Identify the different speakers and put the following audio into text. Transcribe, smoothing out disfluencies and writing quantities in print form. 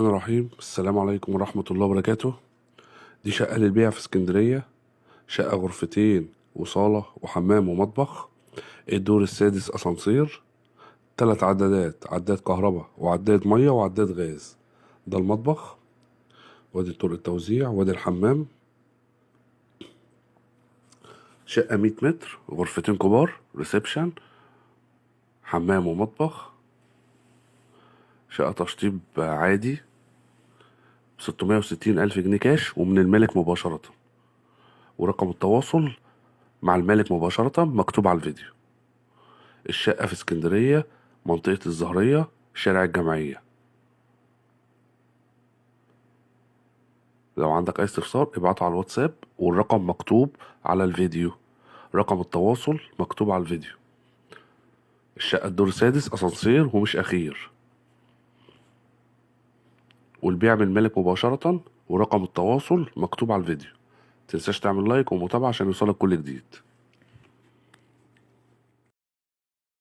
Speaker 1: الرحمن الرحيم. السلام عليكم ورحمة الله وبركاته. دي شقة للبيع في اسكندرية. شقة غرفتين وصالة وحمام ومطبخ. الدور السادس أسانسير. 3 عدادات، عداد كهرباء وعداد مية وعداد غاز. ده المطبخ، وادي طرق التوزيع، وادي الحمام. شقة 100 متر، غرفتين كبار، ريسبشن، حمام ومطبخ. شقة تشطيب عادي، 660,000 جنيه كاش ومن المالك مباشرة. ورقم التواصل مع المالك مباشرة مكتوب على الفيديو. الشقة في اسكندرية، منطقة الزهرية، شارع الجمعية. لو عندك أي استفسار ابعته على الواتساب، والرقم مكتوب على الفيديو. رقم التواصل مكتوب على الفيديو. الشقة الدور السادس أسانسير ومش أخير، والبيع من المالك مباشرة، ورقم التواصل مكتوب على الفيديو. متنساش تعمل لايك ومتابعة عشان يوصلك كل جديد.